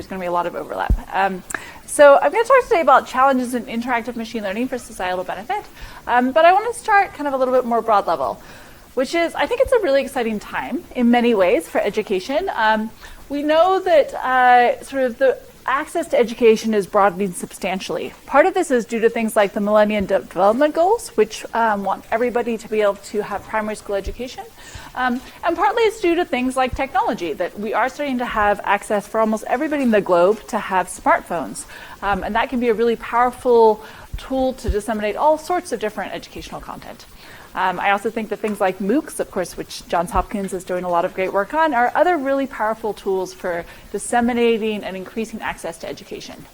there's going to be a lot of overlap. So I'm going to talk today about challenges in interactive machine learning for societal benefit. But I want to start kind of a little bit more broad level, which is I think it's a really exciting time in many ways for education. We know that sort of the access to education is broadening substantially. Part of this is due to things like the Millennium Development Goals, which want everybody to be able to have primary school education. And partly it's due to things like technology, that we are starting to have access for almost everybody in the globe to have smartphones. And that can be a really powerful tool to disseminate all sorts of different educational content. I also think that things like MOOCs, of course, which Johns Hopkins is doing a lot of great work on, are other really powerful tools for disseminating and increasing access to education.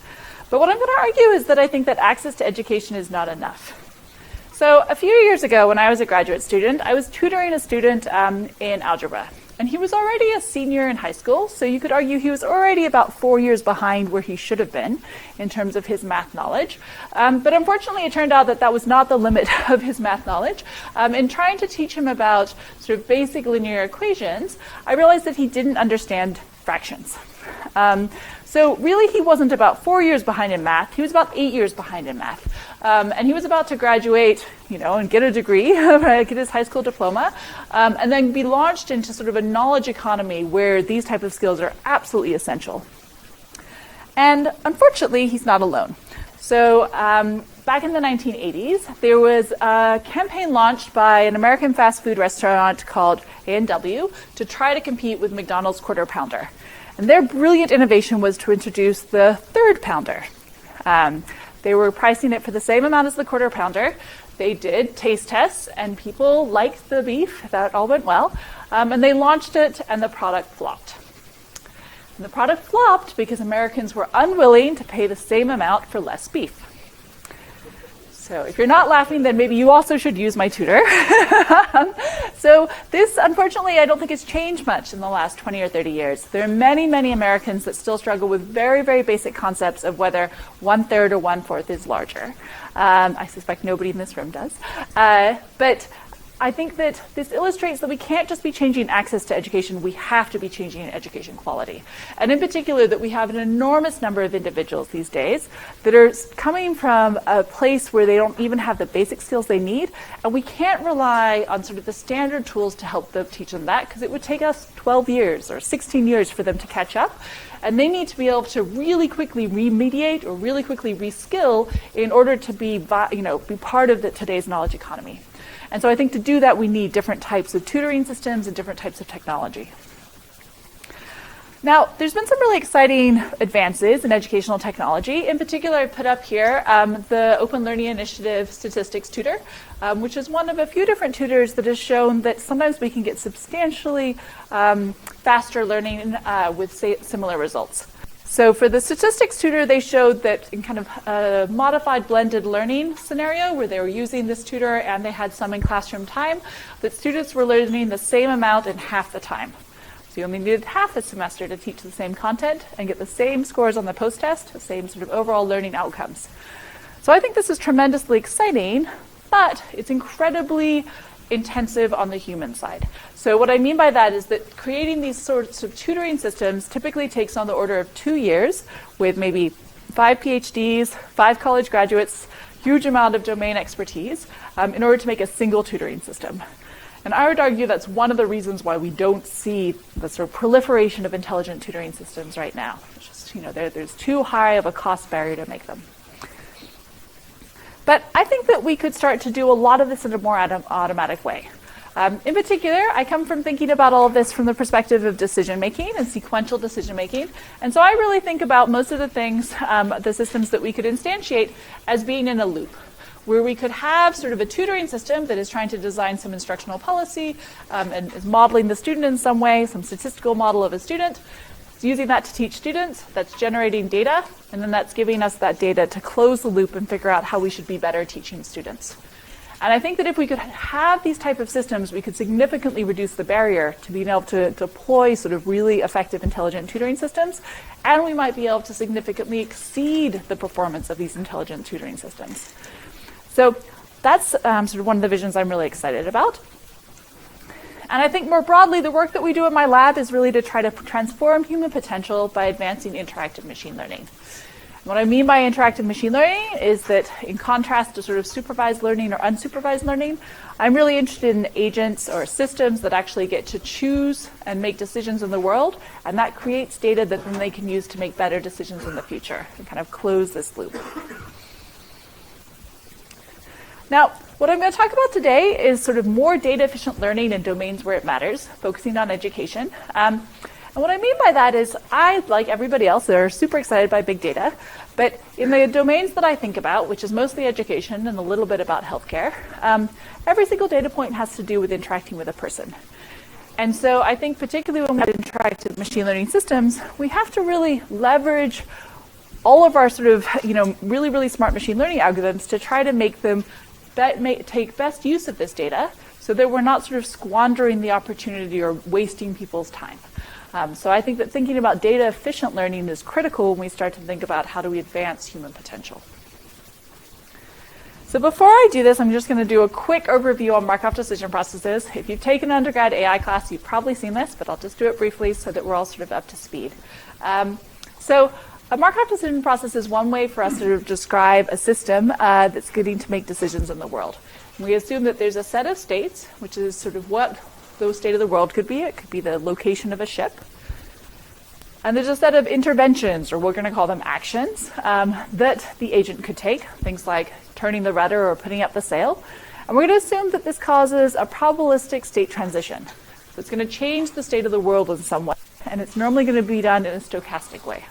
But what I'm going to argue is that I think that access to education is not enough. So a few years ago, when I was a graduate student, I was tutoring a student in algebra. And he was already a senior in high school, so you could argue he was already about 4 years behind where he should have been in terms of his math knowledge. But unfortunately, it turned out that that was not the limit of his math knowledge. In trying to teach him about sort of basic linear equations, I realized that he didn't understand fractions. So really, he wasn't about 4 years behind in math. He was about 8 years behind in math. And he was about to graduate, and get a degree, get his high school diploma, and then be launched into sort of a knowledge economy where these type of skills are absolutely essential. And unfortunately, he's not alone. So back in the 1980s, there was a campaign launched by an American fast food restaurant called A&W to try to compete with McDonald's Quarter Pounder. And their brilliant innovation was to introduce the Third Pounder. They were pricing it for the same amount as the Quarter Pounder. They did taste tests, and people liked the beef. That all went well. And they launched it, and the product flopped. And the product flopped because Americans were unwilling to pay the same amount for less beef. So if you're not laughing, then maybe you also should use my tutor. So this, unfortunately, I don't think has changed much in the last 20 or 30 years. There are many, many Americans that still struggle with very, very basic concepts of whether 1/3 or 1/4 is larger. I suspect nobody in this room does. But I think that this illustrates that we can't just be changing access to education, we have to be changing education quality. And in particular, that we have an enormous number of individuals these days that are coming from a place where they don't even have the basic skills they need, and we can't rely on sort of the standard tools to help them teach them that, because it would take us 12 years or 16 years for them to catch up. And they need to be able to really quickly remediate or really quickly reskill in order to be part of today's knowledge economy. And so I think to do that, we need different types of tutoring systems and different types of technology. Now, there's been some really exciting advances in educational technology. In particular, I put up here the Open Learning Initiative Statistics Tutor, which is one of a few different tutors that has shown that sometimes we can get substantially faster learning with similar results. So for the statistics tutor, they showed that in kind of a modified blended learning scenario where they were using this tutor and they had some in classroom time, that students were learning the same amount in half the time. So you only needed half the semester to teach the same content and get the same scores on the post-test, the same sort of overall learning outcomes. So I think this is tremendously exciting, but it's incredibly intensive on the human side. So what I mean by that is that creating these sorts of tutoring systems typically takes on the order of 2 years with maybe 5 PhDs, 5 college graduates, huge amount of domain expertise in order to make a single tutoring system. And I would argue that's one of the reasons why we don't see the sort of proliferation of intelligent tutoring systems right now. It's just, there's too high of a cost barrier to make them. But I think that we could start to do a lot of this in a more automatic way. In particular, I come from thinking about all of this from the perspective of decision-making and sequential decision-making. And so I really think about most of the things, the systems that we could instantiate as being in a loop, where we could have sort of a tutoring system that is trying to design some instructional policy and is modeling the student in some way, some statistical model of a student. It's using that to teach students, that's generating data, and then that's giving us that data to close the loop and figure out how we should be better teaching students. And I think that if we could have these type of systems, we could significantly reduce the barrier to being able to deploy sort of really effective intelligent tutoring systems, and we might be able to significantly exceed the performance of these intelligent tutoring systems. So that's sort of one of the visions I'm really excited about. And I think more broadly, the work that we do in my lab is really to try to transform human potential by advancing interactive machine learning. What I mean by interactive machine learning is that in contrast to sort of supervised learning or unsupervised learning, I'm really interested in agents or systems that actually get to choose and make decisions in the world, and that creates data that then they can use to make better decisions in the future and kind of close this loop. Now, what I'm going to talk about today is sort of more data-efficient learning in domains where it matters, focusing on education. And what I mean by that is I, like everybody else, are super excited by big data. But in the domains that I think about, which is mostly education and a little bit about healthcare, every single data point has to do with interacting with a person. And so I think particularly when we have interactive machine learning systems, we have to really leverage all of our sort of, really, really smart machine learning algorithms to try to make them take best use of this data so that we're not sort of squandering the opportunity or wasting people's time. So I think that thinking about data-efficient learning is critical when we start to think about how do we advance human potential. So before I do this, I'm just going to do a quick overview on Markov decision processes. If you've taken an undergrad AI class, you've probably seen this, but I'll just do it briefly so that we're all sort of up to speed. So a Markov decision process is one way for us to sort of describe a system that's getting to make decisions in the world. We assume that there's a set of states, which is sort of what those state of the world could be. It could be the location of a ship. And there's a set of interventions, or we're going to call them actions, that the agent could take, things like turning the rudder or putting up the sail. And we're going to assume that this causes a probabilistic state transition. So it's going to change the state of the world in some way, and it's normally going to be done in a stochastic way.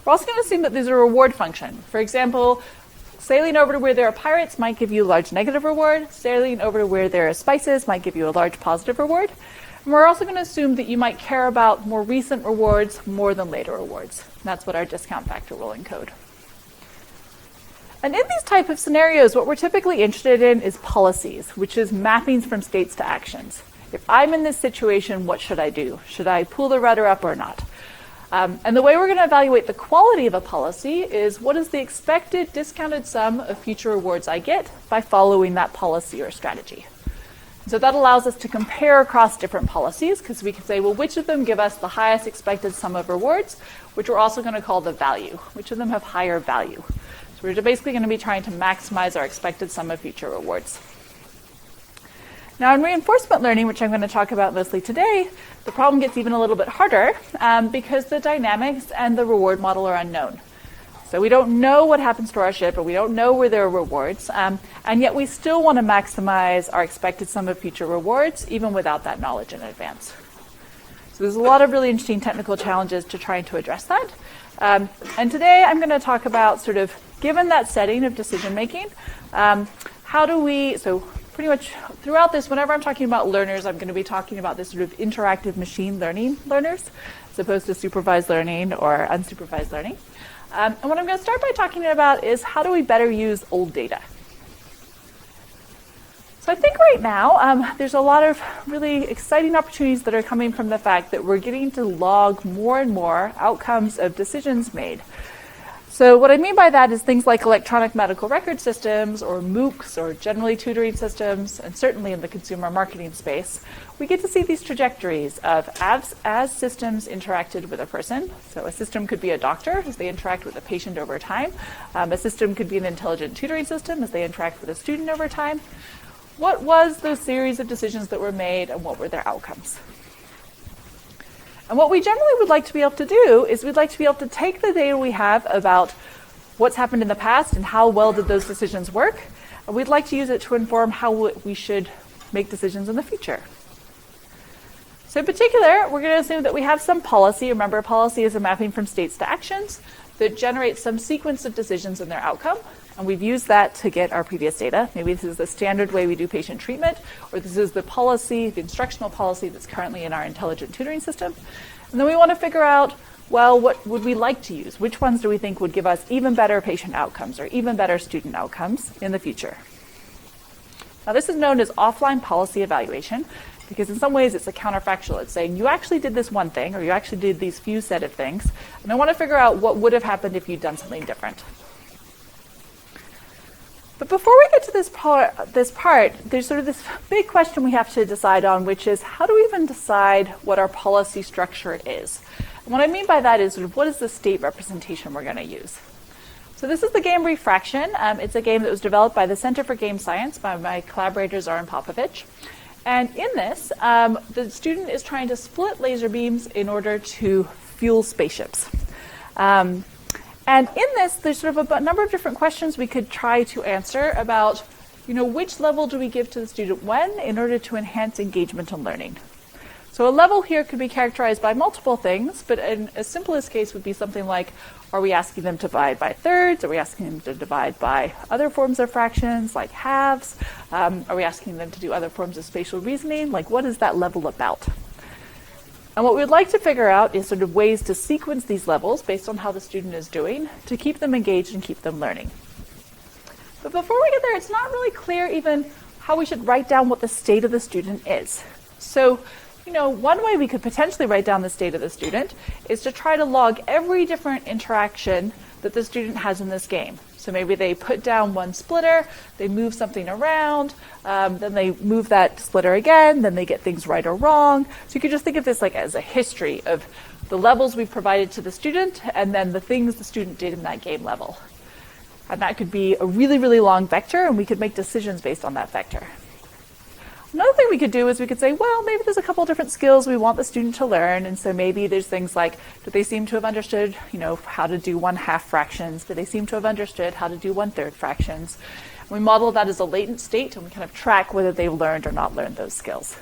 We're also going to assume that there's a reward function. For example, sailing over to where there are pirates might give you a large negative reward. Sailing over to where there are spices might give you a large positive reward. And we're also going to assume that you might care about more recent rewards more than later rewards. And that's what our discount factor will encode. And in these type of scenarios, what we're typically interested in is policies, which is mappings from states to actions. If I'm in this situation, what should I do? Should I pull the rudder up or not? And the way we're going to evaluate the quality of a policy is what is the expected discounted sum of future rewards I get by following that policy or strategy. So that allows us to compare across different policies because we can say, well, which of them give us the highest expected sum of rewards, which we're also going to call the value. Which of them have higher value? So we're basically going to be trying to maximize our expected sum of future rewards. Now, in reinforcement learning, which I'm going to talk about mostly today, the problem gets even a little bit harder because the dynamics and the reward model are unknown. So we don't know what happens to our ship, or we don't know where there are rewards, and yet we still want to maximize our expected sum of future rewards, even without that knowledge in advance. So there's a lot of really interesting technical challenges to trying to address that. And today I'm going to talk about sort of, given that setting of decision making, how do we, so pretty much throughout this, whenever I'm talking about learners, I'm going to be talking about this sort of interactive machine learning learners, as opposed to supervised learning or unsupervised learning. And what I'm going to start by talking about is how do we better use old data? So I think right now there's a lot of really exciting opportunities that are coming from the fact that we're getting to log more and more outcomes of decisions made. So what I mean by that is things like electronic medical record systems or MOOCs or generally tutoring systems, and certainly in the consumer marketing space, we get to see these trajectories of as systems interacted with a person. So a system could be a doctor as they interact with a patient over time. A system could be an intelligent tutoring system as they interact with a student over time. What was the series of decisions that were made and what were their outcomes? And what we generally would like to be able to do is we'd like to be able to take the data we have about what's happened in the past and how well did those decisions work, and we'd like to use it to inform how we should make decisions in the future. So in particular, we're going to assume that we have some policy. Remember, policy is a mapping from states to actions that generates some sequence of decisions and their outcome. And we've used that to get our previous data. Maybe this is the standard way we do patient treatment, or this is the policy, the instructional policy that's currently in our intelligent tutoring system. And then we want to figure out, well, what would we like to use? Which ones do we think would give us even better patient outcomes or even better student outcomes in the future? Now, this is known as offline policy evaluation because in some ways it's a counterfactual. It's saying you actually did this one thing or you actually did these few set of things, and I want to figure out what would have happened if you'd done something different. But before we get to this part, there's sort of this big question we have to decide on, which is how do we even decide what our policy structure is? And what I mean by that is sort of what is the state representation we're going to use? So this is the game Refraction. It's a game that was developed by the Center for Game Science by my collaborators Zoran Popovic. And in this, the student is trying to split laser beams in order to fuel spaceships. And in this, there's sort of a number of different questions we could try to answer about, which level do we give to the student when in order to enhance engagement and learning. So a level here could be characterized by multiple things, but in a simplest case would be something like, are we asking them to divide by thirds? Are we asking them to divide by other forms of fractions, like halves? Are we asking them to do other forms of spatial reasoning? Like, what is that level about? And what we'd like to figure out is sort of ways to sequence these levels based on how the student is doing to keep them engaged and keep them learning. But before we get there, it's not really clear even how we should write down what the state of the student is. So, one way we could potentially write down the state of the student is to try to log every different interaction that the student has in this game. So maybe they put down one splitter, they move something around, then they move that splitter again, then they get things right or wrong. So you could just think of this like as a history of the levels we've provided to the student and then the things the student did in that game level. And that could be a really, really long vector, and we could make decisions based on that vector. Another thing we could do is we could say, well, maybe there's a couple different skills we want the student to learn, and so maybe there's things like, do they seem to have understood, how to do 1/2 fractions? Do they seem to have understood how to do 1/3 fractions? And we model that as a latent state, and we kind of track whether they've learned or not learned those skills.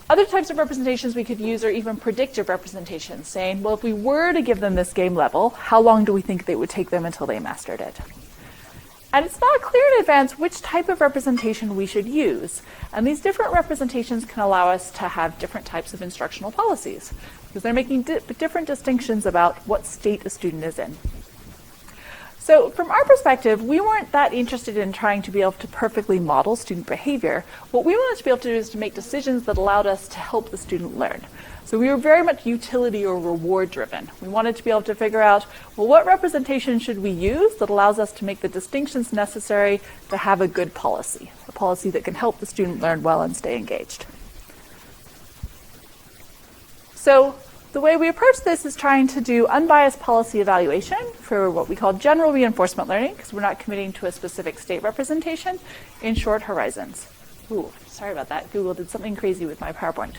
Other types of representations we could use are even predictive representations, saying, well, if we were to give them this game level, how long do we think it would take them until they mastered it? And it's not clear in advance which type of representation we should use. And these different representations can allow us to have different types of instructional policies, because they're making different distinctions about what state a student is in. So from our perspective, we weren't that interested in trying to be able to perfectly model student behavior. What we wanted to be able to do is to make decisions that allowed us to help the student learn. So we were very much utility or reward driven. We wanted to be able to figure out, well, what representation should we use that allows us to make the distinctions necessary to have a good policy, a policy that can help the student learn well and stay engaged. So the way we approach this is trying to do unbiased policy evaluation for what we call general reinforcement learning, because we're not committing to a specific state representation, in short horizons. Ooh, sorry about that. Google did something crazy with my PowerPoint.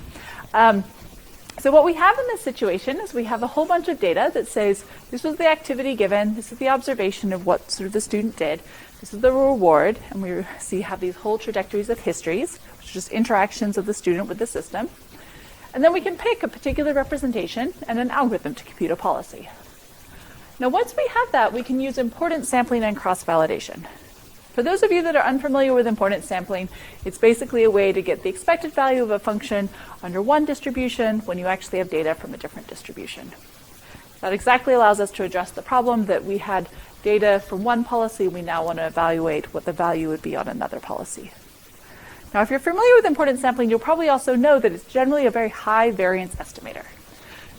So what we have in this situation is we have a whole bunch of data that says this was the activity given, this is the observation of what sort of the student did, this is the reward, and we have these whole trajectories of histories, which are just interactions of the student with the system. And then we can pick a particular representation and an algorithm to compute a policy. Now once we have that, we can use importance sampling and cross-validation. For those of you that are unfamiliar with importance sampling, it's basically a way to get the expected value of a function under one distribution when you actually have data from a different distribution. That exactly allows us to address the problem that we had data from one policy, we now want to evaluate what the value would be on another policy. Now, if you're familiar with importance sampling, you'll probably also know that it's generally a very high variance estimator.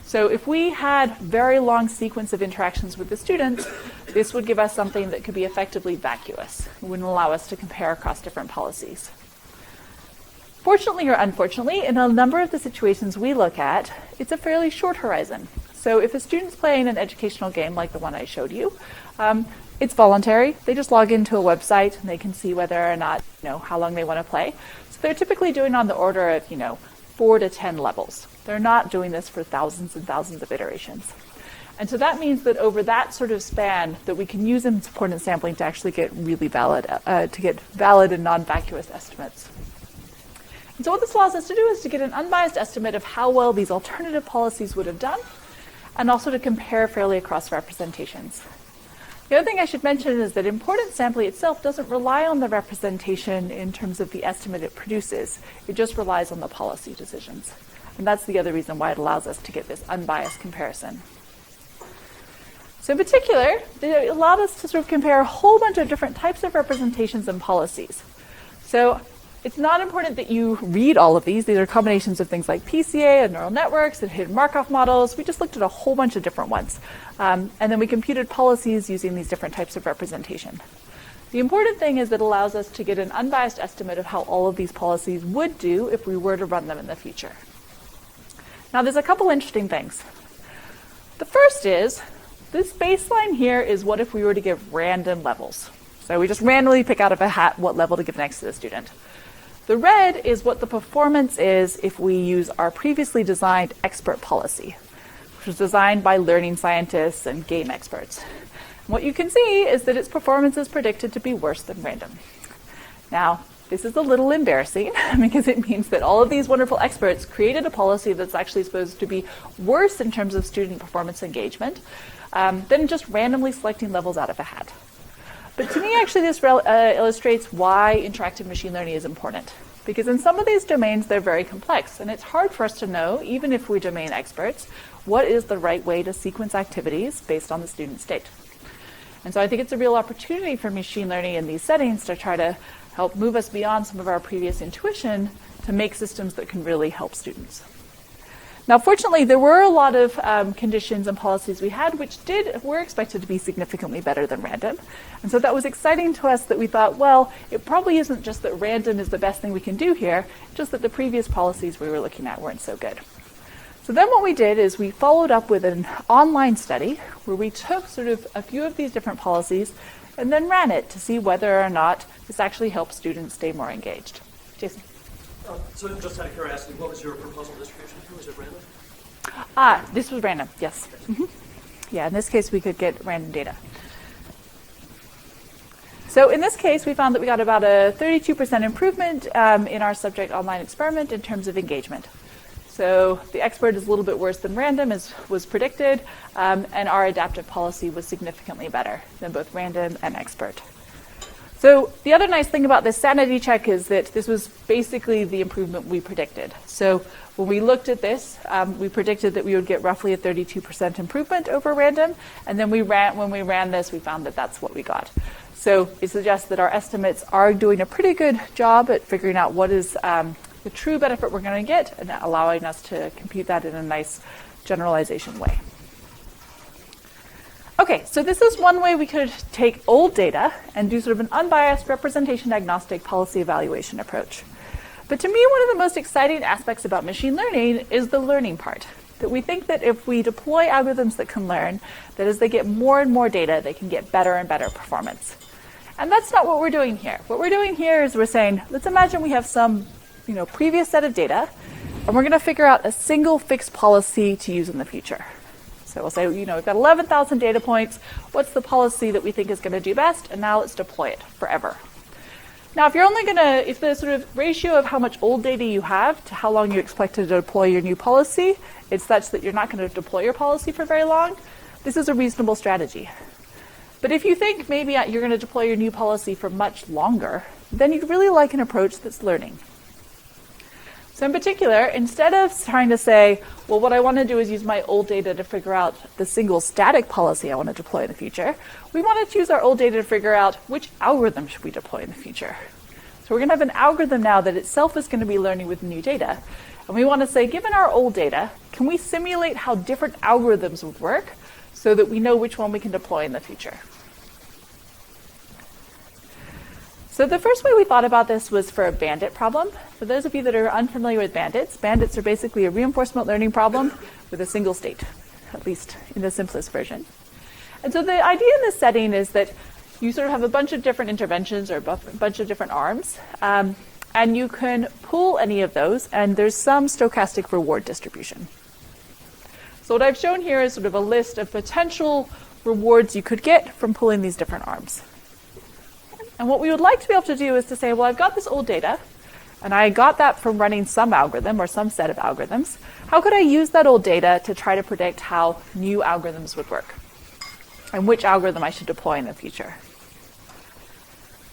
So if we had very long sequence of interactions with the students, this would give us something that could be effectively vacuous. It wouldn't allow us to compare across different policies. Fortunately or unfortunately, in a number of the situations we look at, it's a fairly short horizon. So if a student's playing an educational game like the one I showed you, it's voluntary. They just log into a website and they can see whether or not, how long they want to play. So they're typically doing on the order of, 4 to 10 levels. They're not doing this for thousands and thousands of iterations. And so that means that over that sort of span that we can use importance sampling to actually get really valid, and non-vacuous estimates. And so what this allows us to do is to get an unbiased estimate of how well these alternative policies would have done, and also to compare fairly across representations. The other thing I should mention is that importance sampling itself doesn't rely on the representation in terms of the estimate it produces. It just relies on the policy decisions. And that's the other reason why it allows us to get this unbiased comparison. So in particular, it allowed us to sort of compare a whole bunch of different types of representations and policies. So it's not important that you read all of these. These are combinations of things like PCA and neural networks and hidden Markov models. We just looked at a whole bunch of different ones. And then we computed policies using these different types of representation. The important thing is that it allows us to get an unbiased estimate of how all of these policies would do if we were to run them in the future. Now, there's a couple interesting things. The first is, this baseline here is what if we were to give random levels. So we just randomly pick out of a hat what level to give next to the student. The red is what the performance is if we use our previously designed expert policy, which was designed by learning scientists and game experts. And what you can see is that its performance is predicted to be worse than random. Now, this is a little embarrassing because it means that all of these wonderful experts created a policy that's actually supposed to be worse in terms of student performance engagement than just randomly selecting levels out of a hat. But to me, actually, this illustrates why interactive machine learning is important. Because in some of these domains, they're very complex, and it's hard for us to know, even if we're domain experts, what is the right way to sequence activities based on the student state. And so I think it's a real opportunity for machine learning in these settings to try to help move us beyond some of our previous intuition to make systems that can really help students. Now, fortunately, there were a lot of conditions and policies we had which were expected to be significantly better than random. And so that was exciting to us that we thought, well, it probably isn't just that random is the best thing we can do here, just that the previous policies we were looking at weren't so good. So then what we did is we followed up with an online study where we took sort of a few of these different policies and then ran it to see whether or not this actually helps students stay more engaged. Jason? So just out of curiosity, what was your proposal distribution? Was it random? This was random, yes. Mm-hmm. Yeah, in this case, we could get random data. So in this case, we found that we got about a 32% improvement in our subject online experiment in terms of engagement. So the expert is a little bit worse than random, as was predicted, and our adaptive policy was significantly better than both random and expert. So the other nice thing about this sanity check is that this was basically the improvement we predicted. So when we looked at this, we predicted that we would get roughly a 32% improvement over random, and then when we ran this, we found that that's what we got. So it suggests that our estimates are doing a pretty good job at figuring out what is the true benefit we're going to get and allowing us to compute that in a nice generalization way. Okay, so this is one way we could take old data and do sort of an unbiased representation agnostic policy evaluation approach. But to me, one of the most exciting aspects about machine learning is the learning part. That we think that if we deploy algorithms that can learn, that as they get more and more data, they can get better and better performance. And that's not what we're doing here. What we're doing here is we're saying, let's imagine we have some previous set of data, and we're going to figure out a single fixed policy to use in the future. So we'll say, we've got 11,000 data points. What's the policy that we think is going to do best? And now let's deploy it forever. Now, if the sort of ratio of how much old data you have to how long you expect to deploy your new policy is such that you're not going to deploy your policy for very long, this is a reasonable strategy. But if you think maybe you're going to deploy your new policy for much longer, then you'd really like an approach that's learning. So in particular, instead of trying to say, well, what I want to do is use my old data to figure out the single static policy I want to deploy in the future, we want to choose our old data to figure out which algorithm should we deploy in the future. So we're going to have an algorithm now that itself is going to be learning with new data. And we want to say, given our old data, can we simulate how different algorithms would work so that we know which one we can deploy in the future? So the first way we thought about this was for a Bandit problem. For those of you that are unfamiliar with bandits are basically a reinforcement learning problem with a single state, at least in the simplest version. And so the idea in this setting is that you sort of have a bunch of different interventions or a bunch of different arms, and you can pool any of those, and there's some stochastic reward distribution. So what I've shown here is sort of a list of potential rewards you could get from pooling these different arms. And what we would like to be able to do is to say, well, I've got this old data, and I got that from running some algorithm or some set of algorithms. How could I use that old data to try to predict how new algorithms would work and which algorithm I should deploy in the future?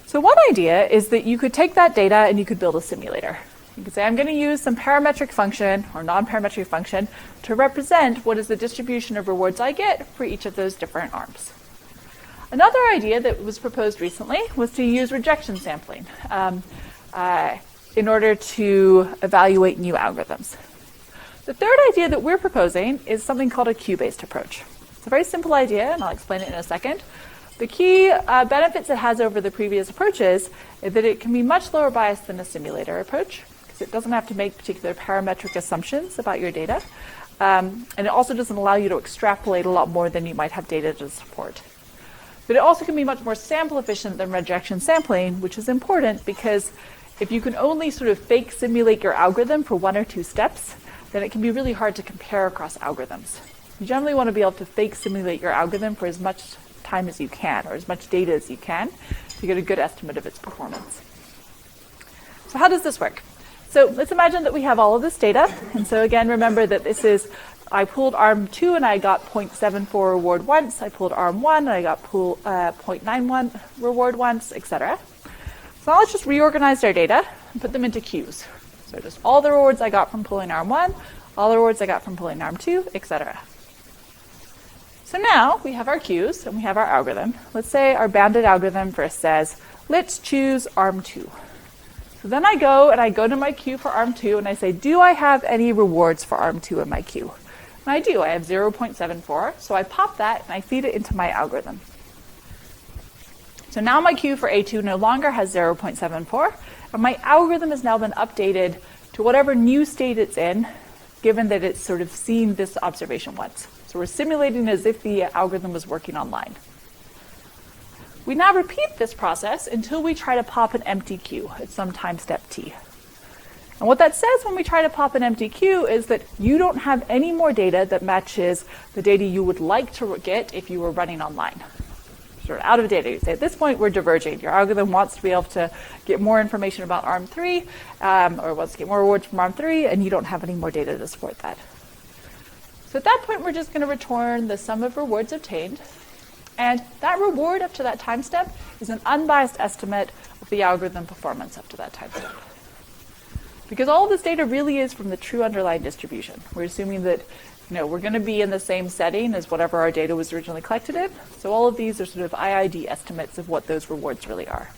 So one idea is that you could take that data and you could build a simulator. You could say, I'm going to use some parametric function or non-parametric function to represent what is the distribution of rewards I get for each of those different arms. Another idea that was proposed recently was to use rejection sampling in order to evaluate new algorithms. The third idea that we're proposing is something called a queue-based approach. It's a very simple idea, and I'll explain it in a second. The key benefits it has over the previous approaches is that it can be much lower biased than a simulator approach, because it doesn't have to make particular parametric assumptions about your data. And it also doesn't allow you to extrapolate a lot more than you might have data to support. But it also can be much more sample efficient than rejection sampling, which is important because if you can only sort of fake simulate your algorithm for 1 or 2 steps, then it can be really hard to compare across algorithms. You generally want to be able to fake simulate your algorithm for as much time as you can, or as much data as you can, to get a good estimate of its performance. So how does this work? So let's imagine that we have all of this data. And so again, remember that this is, I pulled ARM2 and I got 0.74 reward once. I pulled ARM1 and I got 0.91 reward once, etc. So now let's just reorganize our data and put them into queues. So just all the rewards I got from pulling ARM1, all the rewards I got from pulling ARM2, etc. So now we have our queues and we have our algorithm. Let's say our Bandit algorithm first says, let's choose ARM2. So then I go to my queue for ARM2 and I say, do I have any rewards for ARM2 in my queue? And I do. I have 0.74. So I pop that and I feed it into my algorithm. So now my queue for A2 no longer has 0.74, and my algorithm has now been updated to whatever new state it's in, given that it's sort of seen this observation once. So we're simulating as if the algorithm was working online. We now repeat this process until we try to pop an empty queue at some time step t. And what that says when we try to pop an empty queue is that you don't have any more data that matches the data you would like to get if you were running online. Sort of out of data. You say, at this point, we're diverging. Your algorithm wants to be able to get more information about ARM3, or wants to get more rewards from ARM3, and you don't have any more data to support that. So at that point, we're just going to return the sum of rewards obtained. And that reward up to that time step is an unbiased estimate of the algorithm performance up to that time step. Because all of this data really is from the true underlying distribution. We're assuming that we're going to be in the same setting as whatever our data was originally collected in. So all of these are sort of IID estimates of what those rewards really are.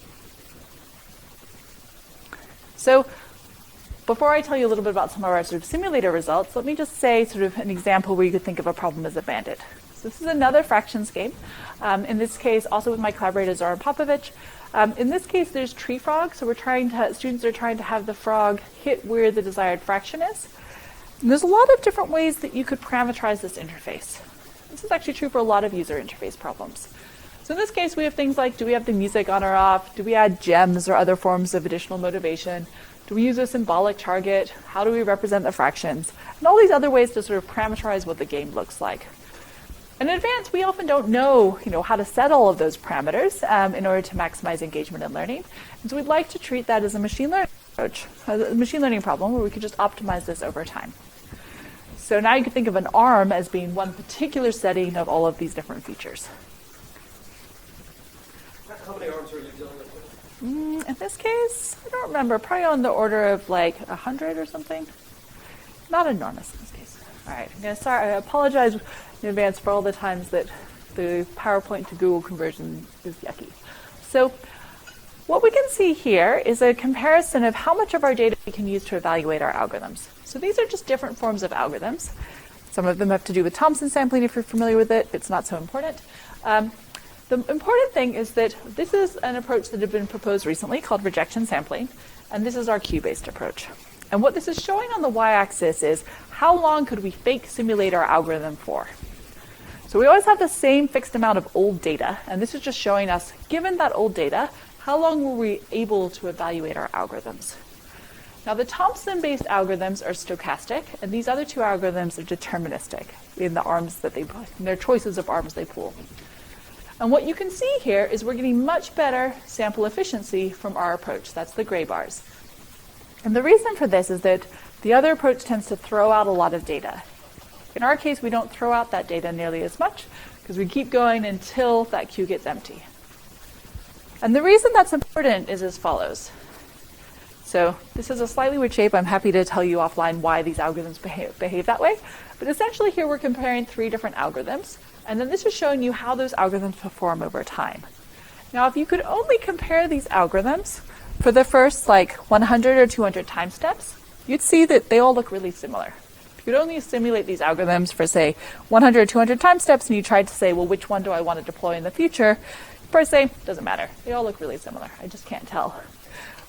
So before I tell you a little bit about some of our sort of simulator results, let me just say sort of an example where you could think of a problem as a bandit. So this is another fractions game. In this case, also with my collaborator Zoran Popovic. In this case, there's tree frog. So students are trying to have the frog hit where the desired fraction is. And there's a lot of different ways that you could parameterize this interface. This is actually true for a lot of user interface problems. So in this case, we have things like, do we have the music on or off? Do we add gems or other forms of additional motivation? Do we use a symbolic target? How do we represent the fractions? And all these other ways to sort of parameterize what the game looks like. In advance, we often don't know, how to set all of those parameters in order to maximize engagement and learning. And so we'd like to treat that as a machine learning approach, a machine learning problem where we could just optimize this over time. So now you can think of an arm as being one particular setting of all of these different features. How many arms are you dealing with? In this case, I don't remember, probably on the order of like 100 or something. Not enormous in this case. All right, I apologize in advance for all the times that the PowerPoint to Google conversion is yucky. So what we can see here is a comparison of how much of our data we can use to evaluate our algorithms. So these are just different forms of algorithms. Some of them have to do with Thompson sampling, if you're familiar with it. It's not so important. The important thing is that this is an approach that had been proposed recently called rejection sampling, and this is our queue-based approach. And what this is showing on the y-axis is how long could we fake simulate our algorithm for. So we always have the same fixed amount of old data, and this is just showing us, given that old data, how long were we able to evaluate our algorithms. Now the Thompson-based algorithms are stochastic, and these other two algorithms are deterministic in the arms that in their choices of arms they pool. And what you can see here is we're getting much better sample efficiency from our approach. That's the gray bars. And the reason for this is that the other approach tends to throw out a lot of data. In our case, we don't throw out that data nearly as much because we keep going until that queue gets empty. And the reason that's important is as follows. So this is a slightly weird shape. I'm happy to tell you offline why these algorithms behave that way. But essentially here we're comparing 3 different algorithms. And then this is showing you how those algorithms perform over time. Now, if you could only compare these algorithms for the first 100 or 200 time steps, you'd see that they all look really similar If you would only simulate these algorithms for, say, 100, 200 time steps, and you tried to say, well, which one do I want to deploy in the future? You'd probably say, doesn't matter. They all look really similar. I just can't tell.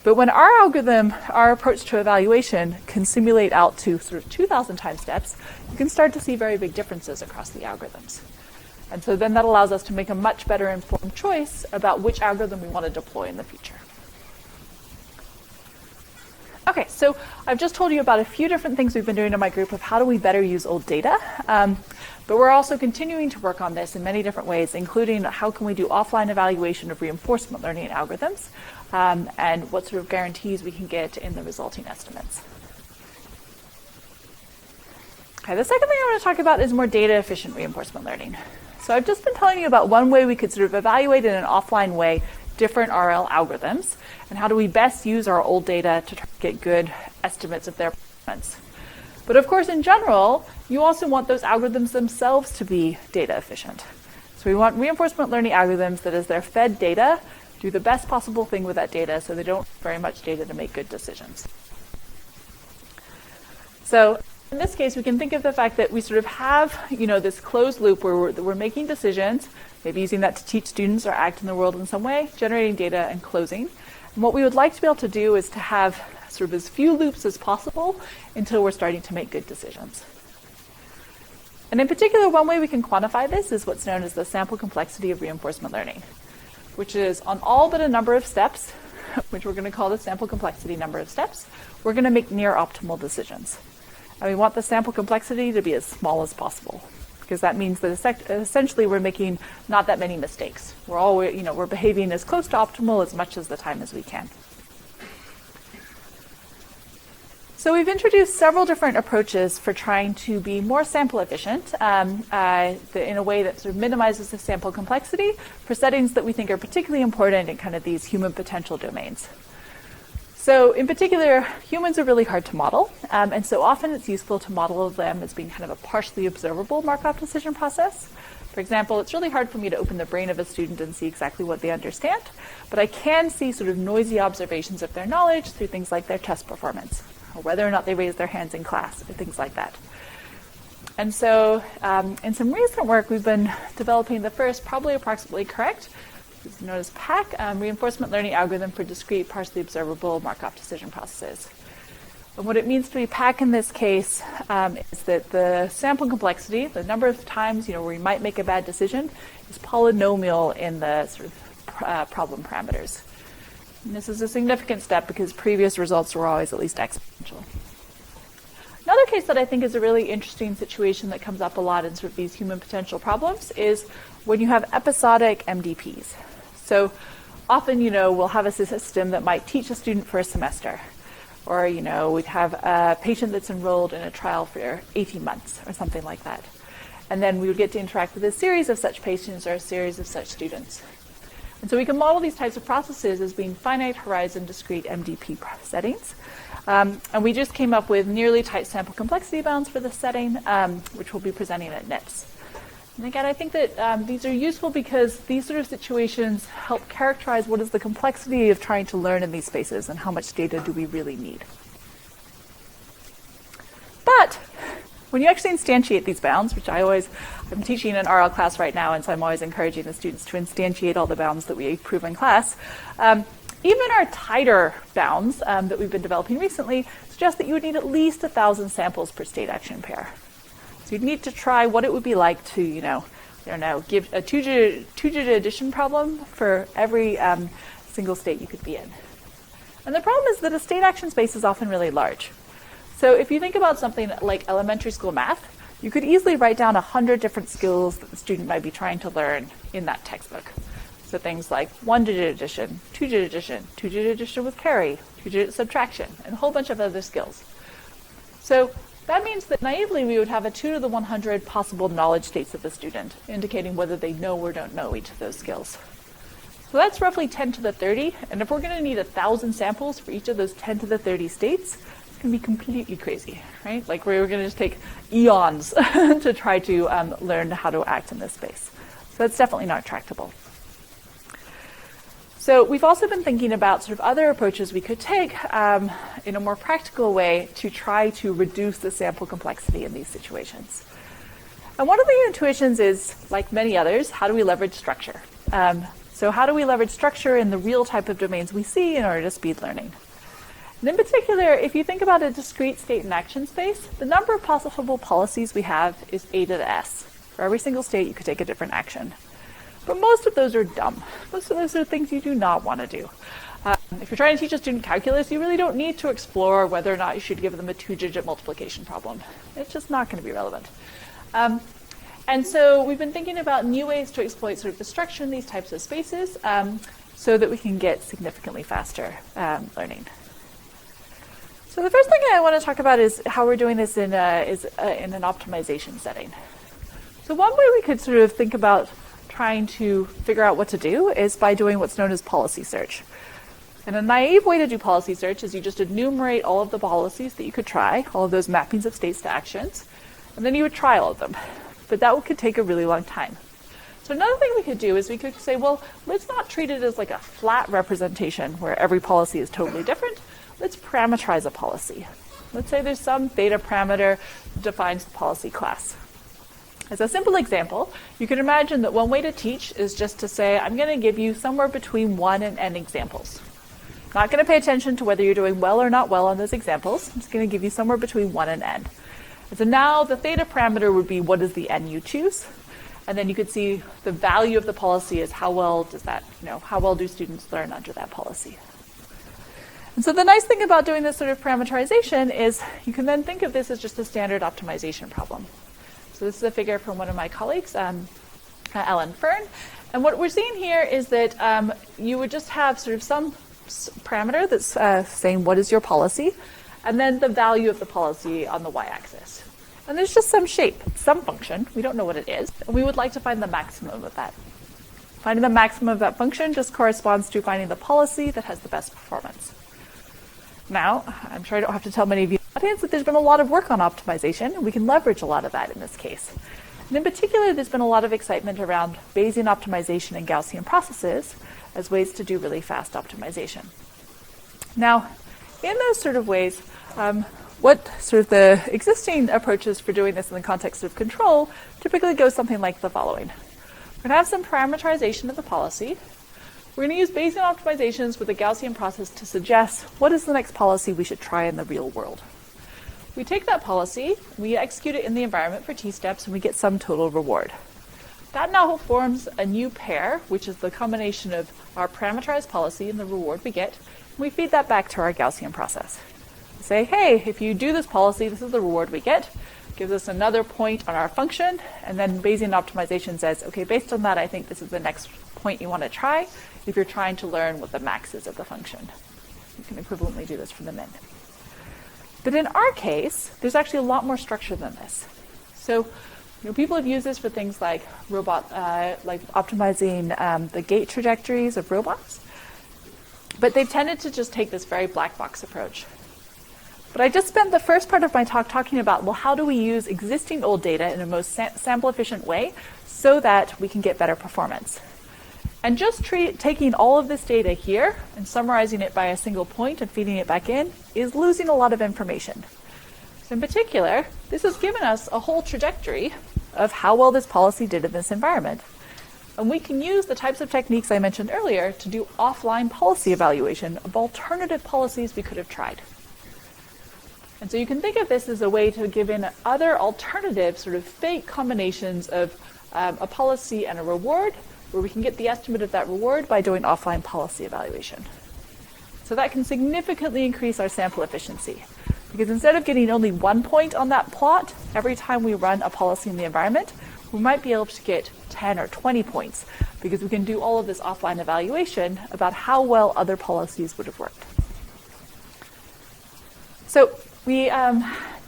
But when our algorithm, our approach to evaluation can simulate out to sort of 2,000 time steps, you can start to see very big differences across the algorithms. And so then that allows us to make a much better informed choice about which algorithm we want to deploy in the future. Okay, so I've just told you about a few different things we've been doing in my group of how do we better use old data. But we're also continuing to work on this in many different ways, including how can we do offline evaluation of reinforcement learning algorithms, and what sort of guarantees we can get in the resulting estimates. Okay, the second thing I want to talk about is more data-efficient reinforcement learning. So I've just been telling you about one way we could sort of evaluate in an offline way different RL algorithms, and how do we best use our old data to get good estimates of their performance. But of course, in general, you also want those algorithms themselves to be data efficient. So we want reinforcement learning algorithms that as they're fed data, do the best possible thing with that data so they don't have very much data to make good decisions. So in this case, we can think of the fact that we sort of have, this closed loop where we're making decisions, maybe using that to teach students or act in the world in some way, generating data and closing. And what we would like to be able to do is to have sort of as few loops as possible until we're starting to make good decisions. And in particular, one way we can quantify this is what's known as the sample complexity of reinforcement learning, which is on all but a number of steps, which we're going to call the sample complexity number of steps, we're going to make near optimal decisions. And we want the sample complexity to be as small as possible, because that means that essentially we're making not that many mistakes. We're behaving as close to optimal as much as the time as we can. So we've introduced several different approaches for trying to be more sample efficient in a way that sort of minimizes the sample complexity for settings that we think are particularly important in kind of these human potential domains. So in particular, humans are really hard to model, and so often it's useful to model them as being kind of a partially observable Markov decision process. For example, it's really hard for me to open the brain of a student and see exactly what they understand, but I can see sort of noisy observations of their knowledge through things like their test performance, or whether or not they raise their hands in class, or things like that. And so in some recent work, we've been developing the first, probably approximately correct, it's known as PAC, reinforcement learning algorithm for discrete, partially observable Markov decision processes. And what it means to be PAC in this case is that the sample complexity, the number of times where we might make a bad decision, is polynomial in the sort of problem parameters. And this is a significant step because previous results were always at least exponential. Another case that I think is a really interesting situation that comes up a lot in sort of these human potential problems is when you have episodic MDPs. So often, we'll have a system that might teach a student for a semester, or, we'd have a patient that's enrolled in a trial for 18 months or something like that. And then we would get to interact with a series of such patients or a series of such students. And so we can model these types of processes as being finite horizon discrete MDP settings. And we just came up with nearly tight sample complexity bounds for this setting, which we'll be presenting at NIPS. And again, I think that these are useful because these sort of situations help characterize what is the complexity of trying to learn in these spaces and how much data do we really need. But when you actually instantiate these bounds, which I'm teaching an RL class right now, and so I'm always encouraging the students to instantiate all the bounds that we prove in class. Even our tighter bounds that we've been developing recently suggest that you would need at least 1,000 samples per state action pair. So you'd need to try what it would be like to, give a two-digit addition problem for every single state you could be in. And the problem is that a state action space is often really large. So if you think about something like elementary school math, you could easily write down 100 different skills that the student might be trying to learn in that textbook. So things like one-digit addition, two-digit addition with carry, two-digit subtraction, and a whole bunch of other skills. So that means that naively we would have a 2 to the 100 possible knowledge states of the student, indicating whether they know or don't know each of those skills. So that's roughly 10 to the 30, and if we're going to need 1,000 samples for each of those 10 to the 30 states, it's going to be completely crazy, right? Like we're going to just take eons to try to learn how to act in this space. So it's definitely not tractable. So we've also been thinking about sort of other approaches we could take in a more practical way to try to reduce the sample complexity in these situations. And one of the intuitions is, like many others, how do we leverage structure? So how do we leverage structure in the real type of domains we see in order to speed learning? And in particular, if you think about a discrete state and action space, the number of possible policies we have is a to the s. For every single state, you could take a different action. But most of those are dumb. Most of those are things you do not want to do. If you're trying to teach a student calculus, you really don't need to explore whether or not you should give them a 2-digit multiplication problem. It's just not going to be relevant. And so we've been thinking about new ways to exploit sort of the structure in these types of spaces so that we can get significantly faster learning. So the first thing I want to talk about is how we're doing this in an optimization setting. So one way we could sort of think about trying to figure out what to do is by doing what's known as policy search. And a naive way to do policy search is you just enumerate all of the policies that you could try, all of those mappings of states to actions, and then you would try all of them. But that could take a really long time. So another thing we could do is we could say, well, let's not treat it as like a flat representation where every policy is totally different. Let's parameterize a policy. Let's say there's some theta parameter that defines the policy class. As a simple example, you can imagine that one way to teach is just to say, I'm going to give you somewhere between 1 and n examples. Not going to pay attention to whether you're doing well or not well on those examples. I'm just going to give you somewhere between 1 and n. And so now the theta parameter would be what is the n you choose. And then you could see the value of the policy is how well does that, how well do students learn under that policy. And so the nice thing about doing this sort of parameterization is you can then think of this as just a standard optimization problem. So this is a figure from one of my colleagues, Alan Fern. And what we're seeing here is that you would just have sort of some parameter that's saying what is your policy, and then the value of the policy on the y-axis. And there's just some shape, some function. We don't know what it is. And we would like to find the maximum of that. Finding the maximum of that function just corresponds to finding the policy that has the best performance. Now, I'm sure I don't have to tell many of you in the audience that there's been a lot of work on optimization, and we can leverage a lot of that in this case. And in particular, there's been a lot of excitement around Bayesian optimization and Gaussian processes as ways to do really fast optimization. Now, in those sort of ways, what sort of the existing approaches for doing this in the context of control typically goes something like the following. We're going to have some parameterization of the policy. We're going to use Bayesian optimizations with a Gaussian process to suggest what is the next policy we should try in the real world. We take that policy, we execute it in the environment for t steps, and we get some total reward. That now forms a new pair, which is the combination of our parameterized policy and the reward we get. And we feed that back to our Gaussian process. We say, hey, if you do this policy, this is the reward we get. Gives us another point on our function, and then Bayesian optimization says, okay, based on that, I think this is the next point you want to try if you're trying to learn what the max is of the function. You can equivalently do this for the min. But in our case, there's actually a lot more structure than this. So people have used this for things like like optimizing the gait trajectories of robots. But they've tended to just take this very black box approach. But I just spent the first part of my talk talking about, well, how do we use existing old data in a most sample efficient way so that we can get better performance? And just taking all of this data here and summarizing it by a single point and feeding it back in is losing a lot of information. So in particular, this has given us a whole trajectory of how well this policy did in this environment. And we can use the types of techniques I mentioned earlier to do offline policy evaluation of alternative policies we could have tried. And so you can think of this as a way to give in other alternative sort of fake combinations of a policy and a reward, where we can get the estimate of that reward by doing offline policy evaluation. So that can significantly increase our sample efficiency. Because instead of getting only 1 point on that plot every time we run a policy in the environment, we might be able to get 10 or 20 points because we can do all of this offline evaluation about how well other policies would have worked. So we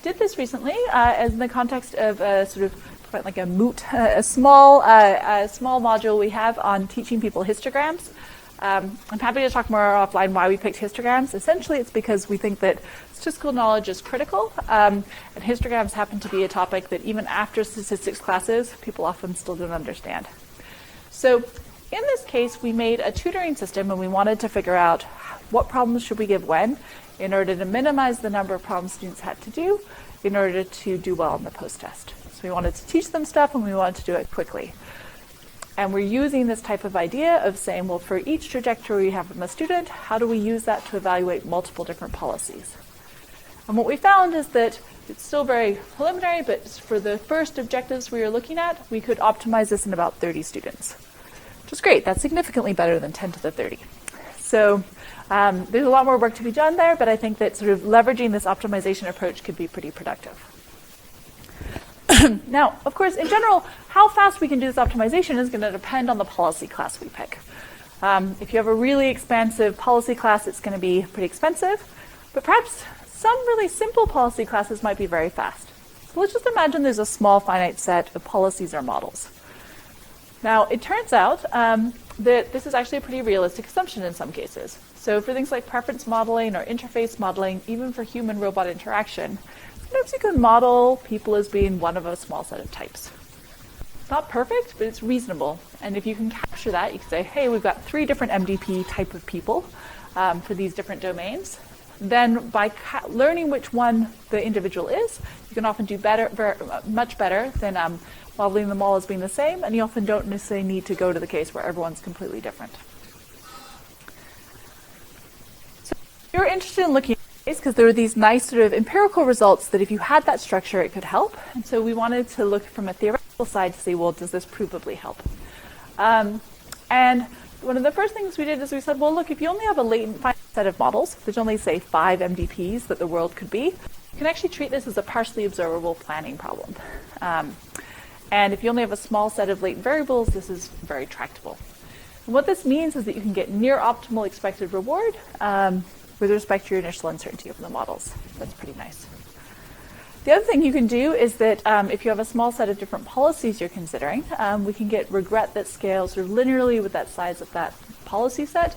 did this recently as in the context of sort of like a moot, a small module we have on teaching people histograms. I'm happy to talk more offline why we picked histograms. Essentially, it's because we think that statistical knowledge is critical, and histograms happen to be a topic that even after statistics classes, people often still don't understand. So in this case, we made a tutoring system and we wanted to figure out what problems should we give when in order to minimize the number of problems students had to do in order to do well on the post-test. So we wanted to teach them stuff and we wanted to do it quickly. And we're using this type of idea of saying, well, for each trajectory we have from a student, how do we use that to evaluate multiple different policies? And what we found is that it's still very preliminary, but for the first objectives we were looking at, we could optimize this in about 30 students, which is great. That's significantly better than 10 to the 30. So there's a lot more work to be done there, but I think that sort of leveraging this optimization approach could be pretty productive. Now, of course, in general, how fast we can do this optimization is going to depend on the policy class we pick. If you have a really expansive policy class, it's going to be pretty expensive, but perhaps some really simple policy classes might be very fast. So let's just imagine there's a small finite set of policies or models. Now, it turns out that this is actually a pretty realistic assumption in some cases. So for things like preference modeling or interface modeling, even for human-robot interaction, sometimes you can model people as being one of a small set of types. It's not perfect, but it's reasonable. And if you can capture that, you can say, hey, we've got 3 different MDP type of people for these different domains. Then by learning which one the individual is, you can often do much better than modeling them all as being the same, and you often don't necessarily need to go to the case where everyone's completely different. So if you're interested in looking at this, because there were these nice sort of empirical results that if you had that structure, it could help. And so we wanted to look from a theoretical side to see, well, does this provably help? And one of the first things we did is we said, well, look, if you only have a latent finite set of models, there's only, say, 5 MDPs that the world could be, you can actually treat this as a partially observable planning problem. And if you only have a small set of latent variables, this is very tractable. And what this means is that you can get near optimal expected reward with respect to your initial uncertainty over the models. That's pretty nice. The other thing you can do is that if you have a small set of different policies you're considering, we can get regret that scales sort of linearly with that size of that policy set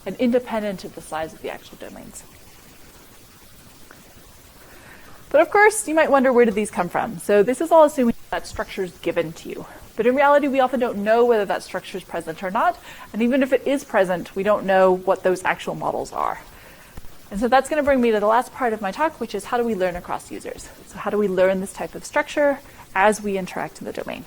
and independent of the size of the actual domains. But of course, you might wonder, where did these come from? So this is all assuming that structure is given to you. But in reality, we often don't know whether that structure is present or not. And even if it is present, we don't know what those actual models are. And so that's going to bring me to the last part of my talk, which is how do we learn across users? So how do we learn this type of structure as we interact in the domain?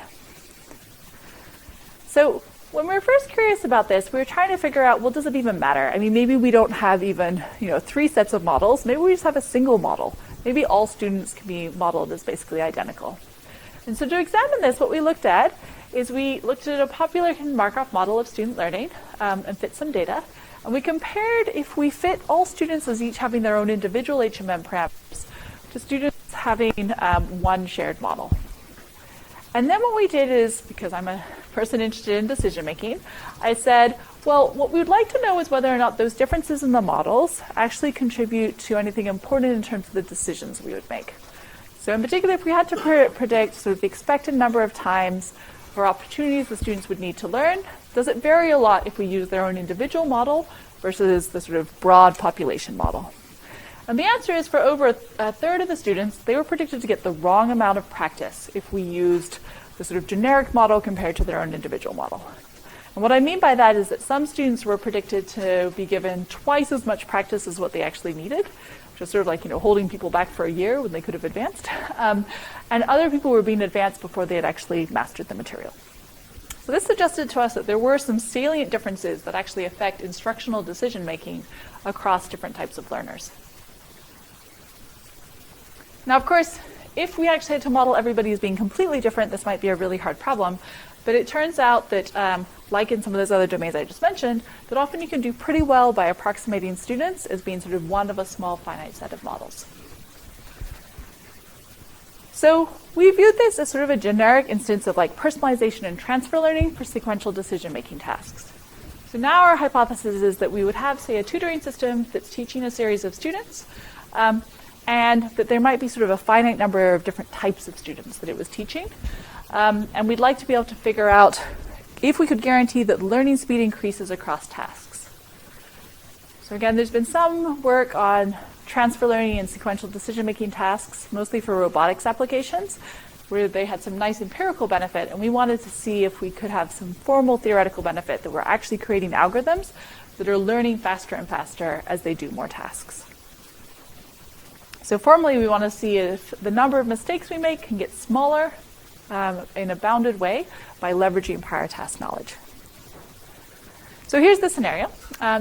So when we were first curious about this, we were trying to figure out, well, does it even matter? I mean, maybe we don't have even 3 sets of models. Maybe we just have a single model. Maybe all students can be modeled as basically identical. And so to examine this, what we looked at is we looked at a popular Markov model of student learning and fit some data. And we compared if we fit all students as each having their own individual HMM parameters to students having one shared model. And then what we did is, because I'm a person interested in decision making, I said, well, what we would like to know is whether or not those differences in the models actually contribute to anything important in terms of the decisions we would make. So in particular, if we had to predict sort of the expected number of times or opportunities the students would need to learn, does it vary a lot if we use their own individual model versus the sort of broad population model? And the answer is, for over a third of the students, they were predicted to get the wrong amount of practice if we used the sort of generic model compared to their own individual model. And what I mean by that is that some students were predicted to be given twice as much practice as what they actually needed, which is sort of like, holding people back for a year when they could have advanced. And other people were being advanced before they had actually mastered the material. So this suggested to us that there were some salient differences that actually affect instructional decision making across different types of learners. Now, of course, if we actually had to model everybody as being completely different, this might be a really hard problem. But it turns out that, like in some of those other domains I just mentioned, that often you can do pretty well by approximating students as being sort of one of a small finite set of models. So we viewed this as sort of a generic instance of like personalization and transfer learning for sequential decision-making tasks. So now our hypothesis is that we would have, say, a tutoring system that's teaching a series of students, and that there might be sort of a finite number of different types of students that it was teaching. And we'd like to be able to figure out if we could guarantee that learning speed increases across tasks. So again, there's been some work on transfer learning and sequential decision-making tasks, mostly for robotics applications. where they had some nice empirical benefit, and we wanted to see if we could have some formal theoretical benefit that we're actually creating algorithms that are learning faster and faster as they do more tasks. So formally, we want to see if the number of mistakes we make can get smaller in a bounded way by leveraging prior task knowledge. So here's the scenario.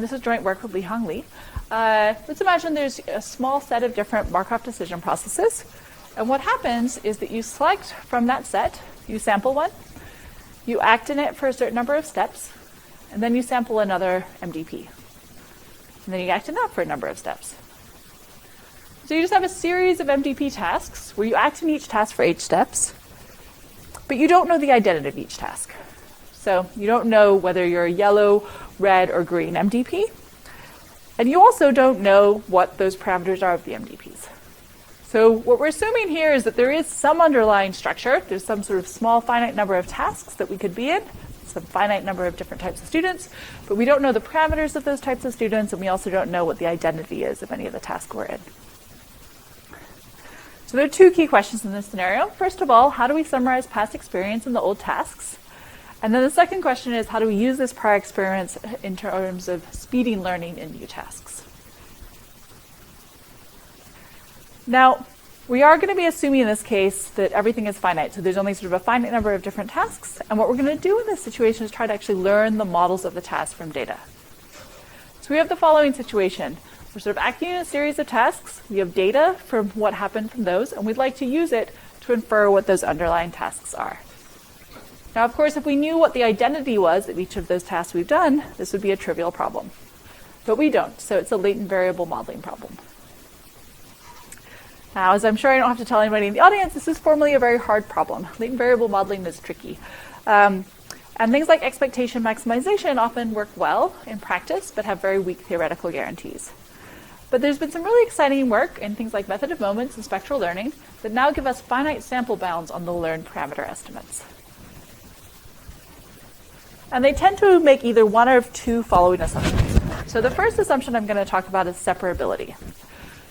This is joint work with Li-Hong Li. Let's imagine there's a small set of different Markov decision processes. And what happens is that you select from that set, you sample one, you act in it for a certain number of steps, and then you sample another MDP. And then you act in that for a number of steps. So you just have a series of MDP tasks where you act in each task for 8 steps, but you don't know the identity of each task. So you don't know whether you're a yellow, red, or green MDP. And you also don't know what those parameters are of the MDPs. So what we're assuming here is that there is some underlying structure. There's some sort of small finite number of tasks that we could be in, some finite number of different types of students, but we don't know the parameters of those types of students, and we also don't know what the identity is of any of the tasks we're in. So there are 2 key questions in this scenario. First of all, how do we summarize past experience in the old tasks? And then the second question is, how do we use this prior experience in terms of speeding learning in new tasks? Now, we are going to be assuming in this case that everything is finite. So there's only sort of a finite number of different tasks. And what we're going to do in this situation is try to actually learn the models of the tasks from data. So we have the following situation. We're sort of acting in a series of tasks. We have data from what happened from those, and we'd like to use it to infer what those underlying tasks are. Now, of course, if we knew what the identity was of each of those tasks we've done, this would be a trivial problem. But we don't, so it's a latent variable modeling problem. Now, as I'm sure I don't have to tell anybody in the audience, this is formally a very hard problem. Latent variable modeling is tricky. And things like expectation maximization often work well in practice, but have very weak theoretical guarantees. But there's been some really exciting work in things like method of moments and spectral learning that now give us finite sample bounds on the learned parameter estimates. And they tend to make either one of 2 following assumptions. So the first assumption I'm going to talk about is separability.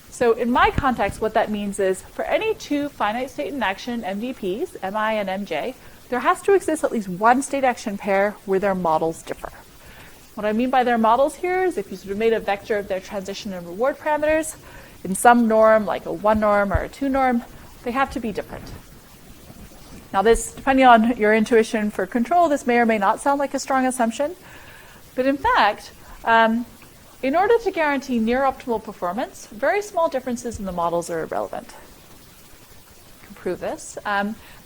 So in my context, what that means is for any 2 finite state in action MDPs, MI and MJ, there has to exist at least one state action pair where their models differ. What I mean by their models here is if you sort of made a vector of their transition and reward parameters in some norm, like a 1 norm or a 2 norm, they have to be different. Now this, depending on your intuition for control, this may or may not sound like a strong assumption. But in fact, in order to guarantee near optimal performance, very small differences in the models are irrelevant. You can prove this,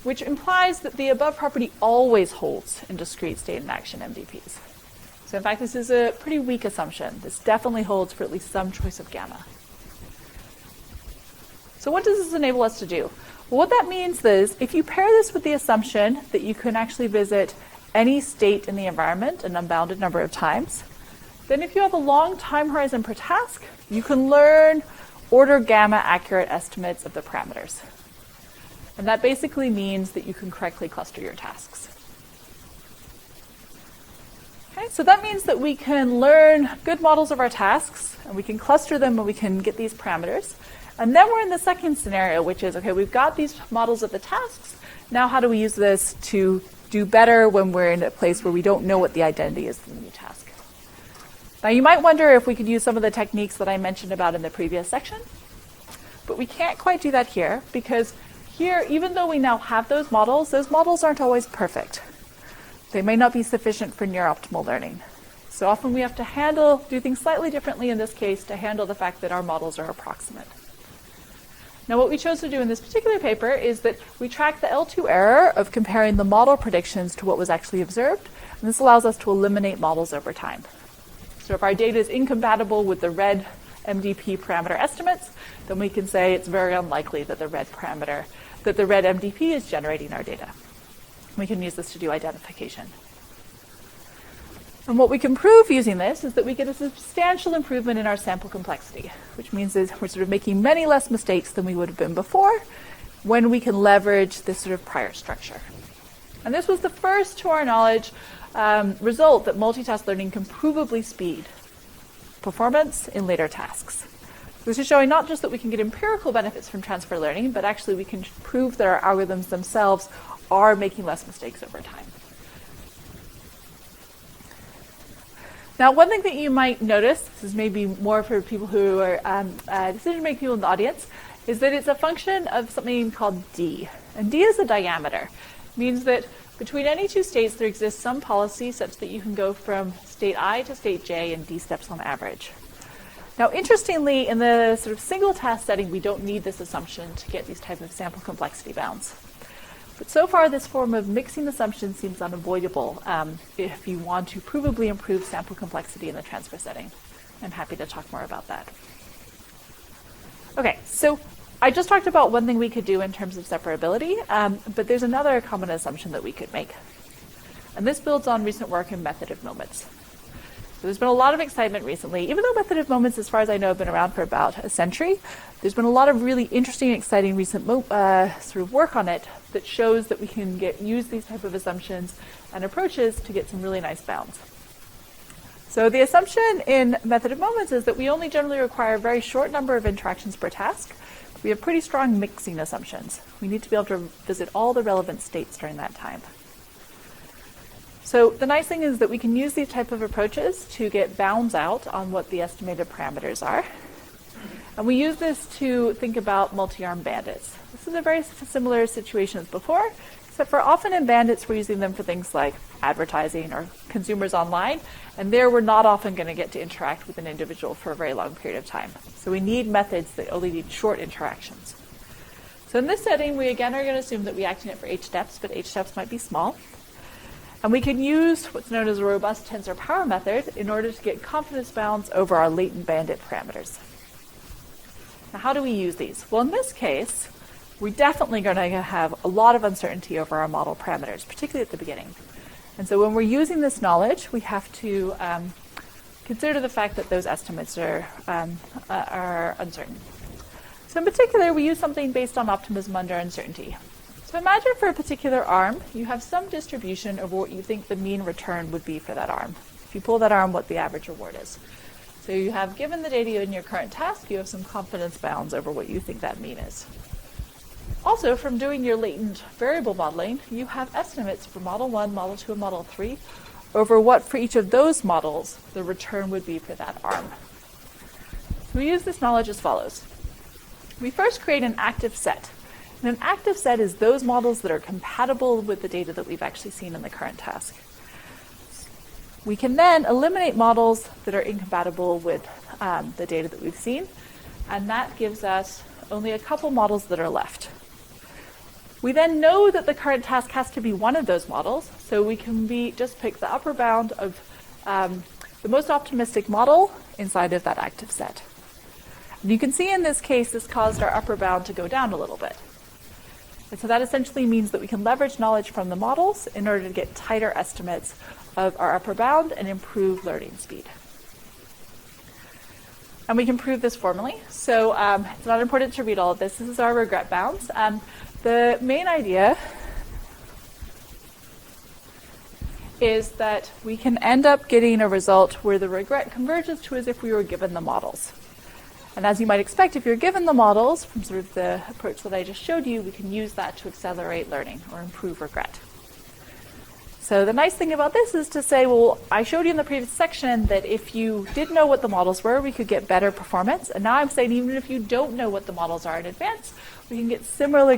which implies that the above property always holds in discrete state and action MDPs. So in fact, this is a pretty weak assumption. This definitely holds for at least some choice of gamma. So what does this enable us to do? Well, what that means is if you pair this with the assumption that you can actually visit any state in the environment an unbounded number of times, then if you have a long time horizon per task, you can learn order gamma accurate estimates of the parameters. And that basically means that you can correctly cluster your tasks. Okay, so that means that we can learn good models of our tasks, and we can cluster them, and we can get these parameters. And then we're in the second scenario, which is, okay, we've got these models of the tasks. Now how do we use this to do better when we're in a place where we don't know what the identity is of the new task? Now you might wonder if we could use some of the techniques that I mentioned about in the previous section. But we can't quite do that here, because here, even though we now have those models aren't always perfect. They may not be sufficient for near optimal learning. So often we have to do things slightly differently in this case to handle the fact that our models are approximate. Now what we chose to do in this particular paper is that we track the L2 error of comparing the model predictions to what was actually observed, and this allows us to eliminate models over time. So if our data is incompatible with the red MDP parameter estimates, then we can say it's very unlikely that the red MDP is generating our data. We can use this to do identification. And what we can prove using this is that we get a substantial improvement in our sample complexity, which means that we're sort of making many less mistakes than we would have been before when we can leverage this sort of prior structure. And this was the first, to our knowledge, result that multitask learning can provably speed performance in later tasks. This is showing not just that we can get empirical benefits from transfer learning, but actually we can prove that our algorithms themselves are making less mistakes over time. Now, one thing that you might notice, this is maybe more for people who are decision-making people in the audience, is that it's a function of something called d. And d is a diameter. It means that between any two states, there exists some policy such that you can go from state I to state j in d steps on average. Now, interestingly, in the sort of single task setting, we don't need this assumption to get these type of sample complexity bounds. But so far, this form of mixing assumptions seems unavoidable if you want to provably improve sample complexity in the transfer setting. I'm happy to talk more about that. Okay, so I just talked about one thing we could do in terms of separability, but there's another common assumption that we could make. And this builds on recent work in method of moments. So there's been a lot of excitement recently. Even though method of moments, as far as I know, have been around for about a century, there's been a lot of really interesting, exciting recent sort of work on it that shows that we can use these type of assumptions and approaches to get some really nice bounds. So the assumption in method of moments is that we only generally require a very short number of interactions per task. We have pretty strong mixing assumptions. We need to be able to visit all the relevant states during that time. So the nice thing is that we can use these type of approaches to get bounds out on what the estimated parameters are. And we use this to think about multi-arm bandits. This is a very similar situation as before, except for often in bandits we're using them for things like advertising or consumers online, and there we're not often going to get to interact with an individual for a very long period of time. So we need methods that only need short interactions. So in this setting, we again are going to assume that we act in it for h steps, but h steps might be small. And we can use what's known as a robust tensor power method in order to get confidence bounds over our latent bandit parameters. Now, how do we use these? Well, in this case, we're definitely going to have a lot of uncertainty over our model parameters, particularly at the beginning. And so when we're using this knowledge, we have to consider the fact that those estimates are uncertain. So in particular, we use something based on optimism under uncertainty. So imagine for a particular arm, you have some distribution of what you think the mean return would be for that arm. If you pull that arm, what the average reward is. So you have, given the data in your current task, you have some confidence bounds over what you think that mean is. Also, from doing your latent variable modeling, you have estimates for model 1, model 2, and model 3 over what for each of those models the return would be for that arm. So we use this knowledge as follows. We first create an active set. And an active set is those models that are compatible with the data that we've actually seen in the current task. We can then eliminate models that are incompatible with the data that we've seen, and that gives us only a couple models that are left. We then know that the current task has to be one of those models, so we can just pick the upper bound of the most optimistic model inside of that active set. And you can see in this case, this caused our upper bound to go down a little bit. And so that essentially means that we can leverage knowledge from the models in order to get tighter estimates of our upper bound and improve learning speed. And we can prove this formally. So it's not important to read all of this. This is our regret bounds. The main idea is that we can end up getting a result where the regret converges to as if we were given the models. And as you might expect, if you're given the models from sort of the approach that I just showed you, we can use that to accelerate learning or improve regret. So the nice thing about this is to say, well, I showed you in the previous section that if you did know what the models were, we could get better performance. And now I'm saying even if you don't know what the models are in advance, we can get similar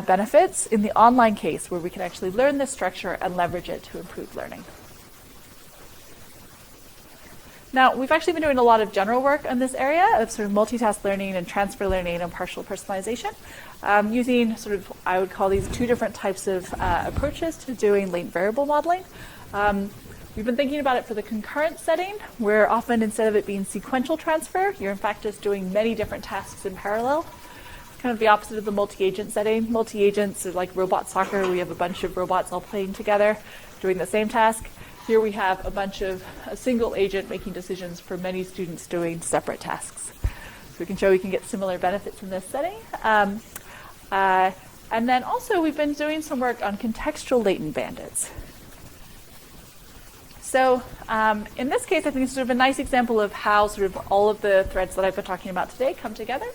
benefits in the online case where we can actually learn this structure and leverage it to improve learning. Now, we've actually been doing a lot of general work in this area of sort of multitask learning and transfer learning and partial personalization, using sort of, I would call these two different types of approaches to doing latent variable modeling. We've been thinking about it for the concurrent setting, where often instead of it being sequential transfer, you're in fact just doing many different tasks in parallel. It's kind of the opposite of the multi-agent setting. Multi-agents are like robot soccer. We have a bunch of robots all playing together, doing the same task. Here we have a single agent making decisions for many students doing separate tasks. So we can show we can get similar benefits in this setting. And then also we've been doing some work on contextual latent bandits. So in this case, I think it's sort of a nice example of how sort of all of the threads that I've been talking about today come together.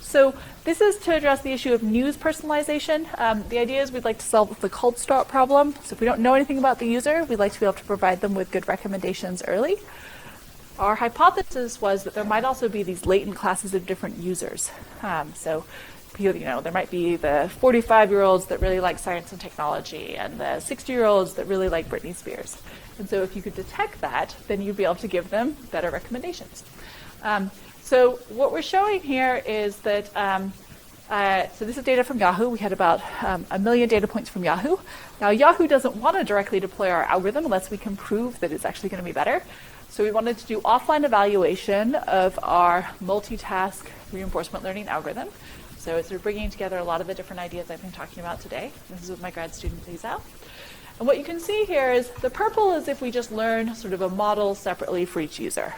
So this is to address the issue of news personalization. The idea is we'd like to solve the cold start problem. So if we don't know anything about the user, we'd like to be able to provide them with good recommendations early. Our hypothesis was that there might also be these latent classes of different users. So there might be the 45-year-olds that really like science and technology and the 60-year-olds that really like Britney Spears. And so if you could detect that, then you'd be able to give them better recommendations. So what we're showing here is that, so this is data from Yahoo. We had about 1 million data points from Yahoo. Now, Yahoo doesn't want to directly deploy our algorithm unless we can prove that it's actually going to be better. So we wanted to do offline evaluation of our multitask reinforcement learning algorithm. So it's sort of bringing together a lot of the different ideas I've been talking about today. This is with my grad student, Lisa. And what you can see here is the purple is if we just learn sort of a model separately for each user.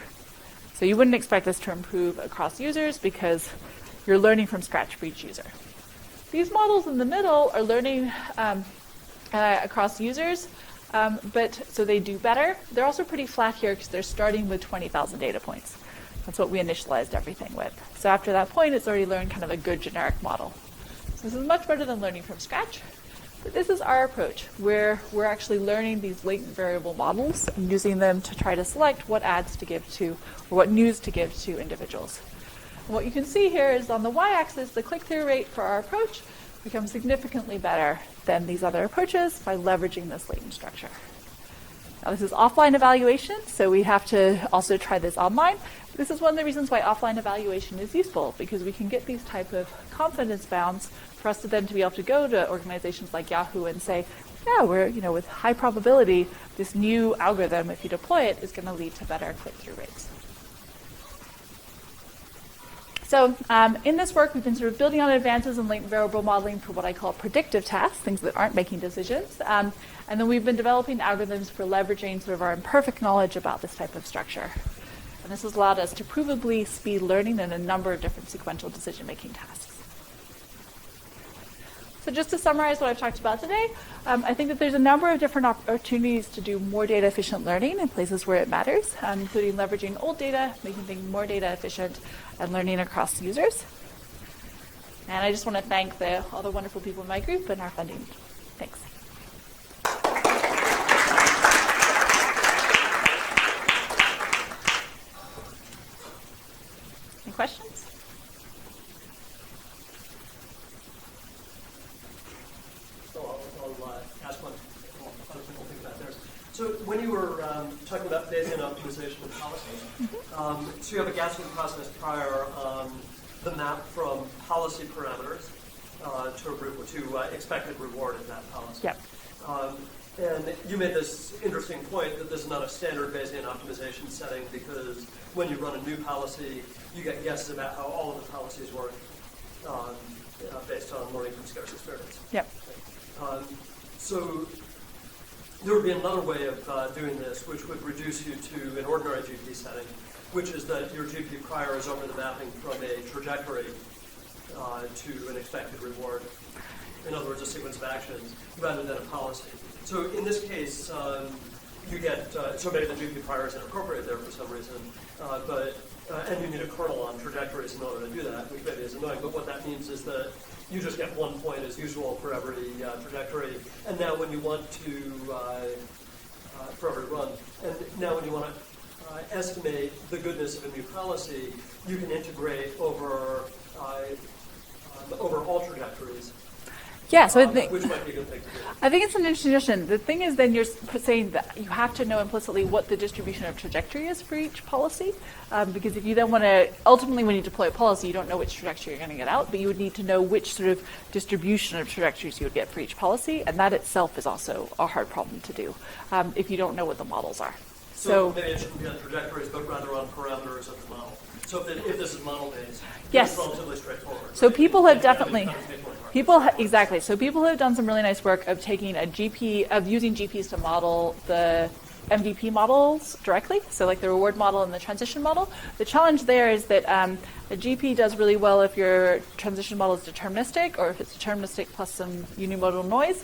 So you wouldn't expect this to improve across users because you're learning from scratch for each user. These models in the middle are learning across users, so they do better. They're also pretty flat here because they're starting with 20,000 data points. That's what we initialized everything with. So after that point, it's already learned kind of a good generic model. So this is much better than learning from scratch. But this is our approach, where we're actually learning these latent variable models and using them to try to select what ads to give to, or what news to give to individuals. And what you can see here is on the y-axis, the click-through rate for our approach becomes significantly better than these other approaches by leveraging this latent structure. Now, this is offline evaluation, so we have to also try this online. This is one of the reasons why offline evaluation is useful, because we can get these type of confidence bounds for us to then to be able to go to organizations like Yahoo and say, yeah, we're, with high probability, this new algorithm, if you deploy it, is going to lead to better click-through rates. So in this work, we've been sort of building on advances in latent variable modeling for what I call predictive tasks, things that aren't making decisions. And then we've been developing algorithms for leveraging sort of our imperfect knowledge about this type of structure. And this has allowed us to provably speed learning in a number of different sequential decision-making tasks. So just to summarize what I've talked about today, I think that there's a number of different opportunities to do more data-efficient learning in places where it matters, including leveraging old data, making things more data-efficient, and learning across users. And I just want to thank all the wonderful people in my group and our funding. Thanks. Any questions? So when you were talking about Bayesian optimization of policy, so you have a gassing process prior the map from policy parameters to expected reward in that policy. Yep. And you made this interesting point that this is not a standard Bayesian optimization setting because when you run a new policy, you get guesses about how all of the policies work based on learning from scarce experience. Yep. So there would be another way of doing this, which would reduce you to an ordinary GP setting, which is that your GP prior is over the mapping from a trajectory to an expected reward. In other words, a sequence of actions rather than a policy. So in this case, you get, so maybe the GP prior is inappropriate there for some reason, and you need a kernel on trajectories in order to do that, which maybe is annoying, but what that means is that you just get 1 point as usual for every trajectory, and now when you want to, for every run, and now when you want to estimate the goodness of a new policy, you can integrate over all trajectories. Yeah, so which might be a good thing to do. I think it's an interesting suggestion. The thing is then you're saying that you have to know implicitly what the distribution of trajectory is for each policy, because if you then want to, ultimately when you deploy a policy, you don't know which trajectory you're going to get out, but you would need to know which sort of distribution of trajectories you would get for each policy, and that itself is also a hard problem to do if you don't know what the models are. So maybe it shouldn't be on trajectories, but rather on parameters of the model. So if this is model-based, yes. It's relatively straightforward. So right? people have definitely... Exactly. So people have done some really nice work of taking a GP, of using GPs to model the MVP models directly, so like the reward model and the transition model. The challenge there is that the GP does really well if your transition model is deterministic, or if it's deterministic plus some unimodal noise.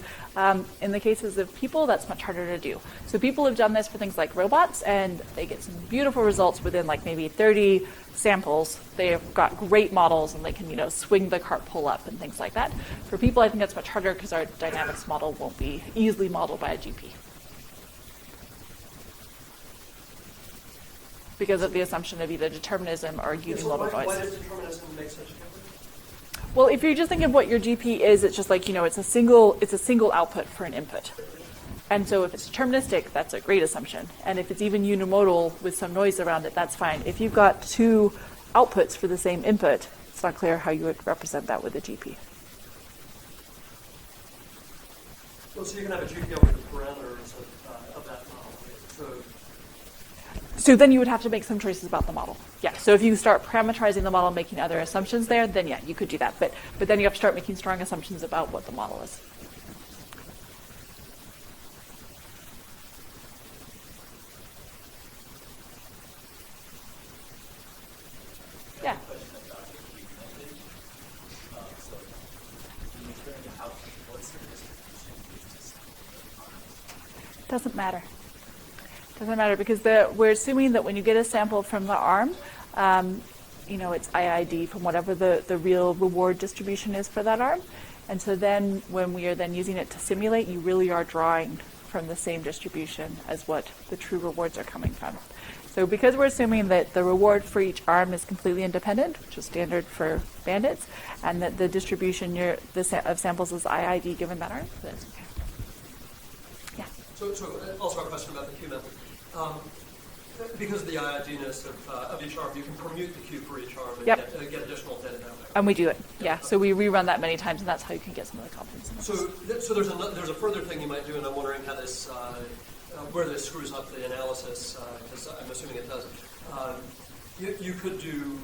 In the cases of people, that's much harder to do. So people have done this for things like robots, and they get some beautiful results within like maybe 30 samples. They've got great models, and they can, swing the cart pull up and things like that. For people, I think that's much harder because our dynamics model won't be easily modeled by a GP, because of the assumption of either determinism or unimodal noise. Why does determinism make such a difference? Well, if you just think of what your GP is, it's just like, it's a single output for an input. And so if it's deterministic, that's a great assumption. And if it's even unimodal with some noise around it, that's fine. If you've got two outputs for the same input, it's not clear how you would represent that with a GP. Well, so you can have a GP over the parameters of that model. So then you would have to make some choices about the model. Yeah, so if you start parameterizing the model, making other assumptions there, then yeah, you could do that. But then you have to start making strong assumptions about what the model is. Yeah. Doesn't matter. Doesn't matter, because we're assuming that when you get a sample from the arm, it's IID from whatever the real reward distribution is for that arm. And so then when we are then using it to simulate, you really are drawing from the same distribution as what the true rewards are coming from. So because we're assuming that the reward for each arm is completely independent, which is standard for bandits, and that the distribution of samples is IID given that arm, that's okay. Yeah. So also a question about the Q method. Because of the IID-ness of each arm, you can permute the Q for each arm and get additional data that way. And we do it, yeah. So we rerun that many times, and that's how you can get some of the confidence in it. So there's a further thing you might do, and I'm wondering how this, where this screws up the analysis, because I'm assuming it does. You could do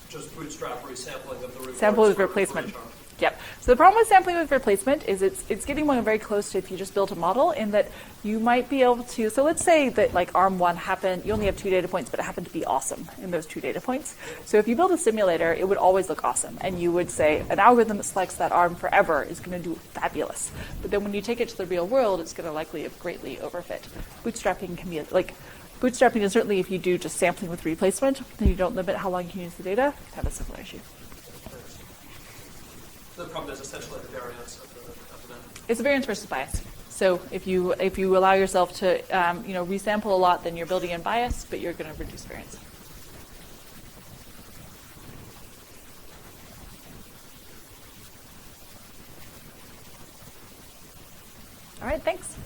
just bootstrap resampling of the reward. Sample with replacement. Yep. So the problem with sampling with replacement is it's getting one very close to if you just built a model, in that you might be able to, so let's say that like arm one happened, you only have 2 data points, but it happened to be awesome in those 2 data points. So if you build a simulator, it would always look awesome. And you would say an algorithm that selects that arm forever is going to do fabulous. But then when you take it to the real world, it's going to likely have greatly overfit. Bootstrapping can be bootstrapping is certainly, if you do just sampling with replacement, then you don't limit how long you can use the data, you have a similar issue. The problem is essentially the variance of the method. It's a variance versus bias. So if you allow yourself to resample a lot, then you're building in bias, but you're going to reduce variance. All right, thanks.